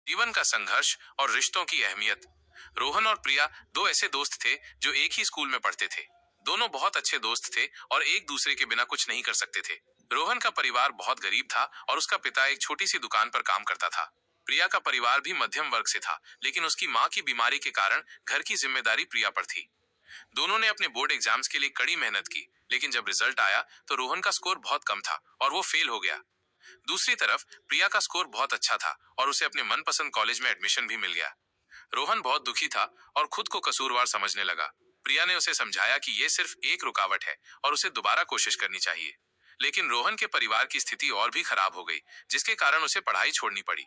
जीवन का संघर्ष और रिश्तों की अहमियत। रोहन और प्रिया दो ऐसे दोस्त थे जो एक ही स्कूल में पढ़ते थे। दोनों बहुत अच्छे दोस्त थे और एक दूसरे के बिना कुछ नहीं कर सकते थे। रोहन का परिवार बहुत गरीब था और उसका पिता एक छोटी सी दुकान पर काम करता था। प्रिया का परिवार भी मध्यम वर्ग से था, लेकिन उसकी माँ की बीमारी के कारण घर की जिम्मेदारी प्रिया पर थी। दोनों ने अपने बोर्ड एग्जाम्स के लिए कड़ी मेहनत की, लेकिन जब रिजल्ट आया तो रोहन का स्कोर बहुत कम था और वो फेल हो गया। दूसरी तरफ प्रिया का स्कोर बहुत अच्छा था और उसे अपने मनपसंद कॉलेज में एडमिशन भी मिल गया। रोहन बहुत दुखी था और खुद को कसूरवार समझने लगा। प्रिया ने उसे समझाया कि यह सिर्फ एक रुकावट है और उसे दोबारा कोशिश करनी चाहिए। लेकिन रोहन के परिवार की स्थिति और भी खराब हो गई, जिसके कारण उसे पढ़ाई छोड़नी पड़ी।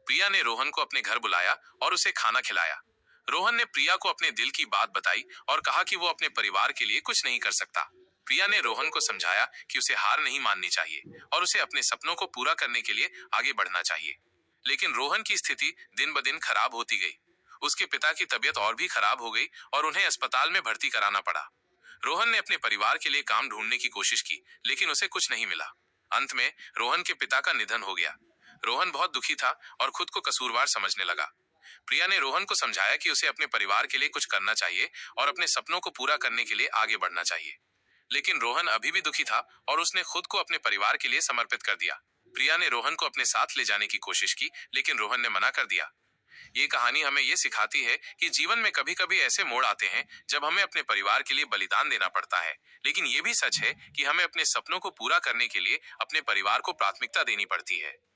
प्रिया ने रोहन को अपने घर बुलाया और उसे खाना खिलाया। रोहन ने प्रिया को अपने दिल की बात बताई और कहा कि वो अपने परिवार के लिए कुछ नहीं कर सकता। प्रिया ने रोहन को समझाया कि उसे हार नहीं माननी चाहिए और उसे अपने सपनों को पूरा करने के लिए आगे बढ़ना चाहिए। लेकिन रोहन की स्थिति दिन ब दिन खराब होती गई। उसके पिता की तबीयत और भी खराब हो गई और उन्हें अस्पताल में भर्ती कराना पड़ा। रोहन ने अपने परिवार के लिए काम ढूंढने की कोशिश की, लेकिन उसे कुछ नहीं मिला। अंत में रोहन के पिता का निधन हो गया। रोहन बहुत दुखी था और खुद को कसूरवार समझने लगा। प्रिया ने रोहन को समझाया कि उसे अपने परिवार के लिए कुछ करना चाहिए और अपने सपनों को पूरा करने के लिए आगे बढ़ना चाहिए। लेकिन रोहन अभी भी दुखी था और उसने खुद को अपने परिवार के लिए समर्पित कर दिया। प्रिया ने रोहन को अपने साथ ले जाने की कोशिश की, लेकिन रोहन ने मना कर दिया। ये कहानी हमें ये सिखाती है कि जीवन में कभी कभी ऐसे मोड़ आते हैं जब हमें अपने परिवार के लिए बलिदान देना पड़ता है। लेकिन ये भी सच है कि हमें अपने सपनों को पूरा करने के लिए अपने परिवार को प्राथमिकता देनी पड़ती है।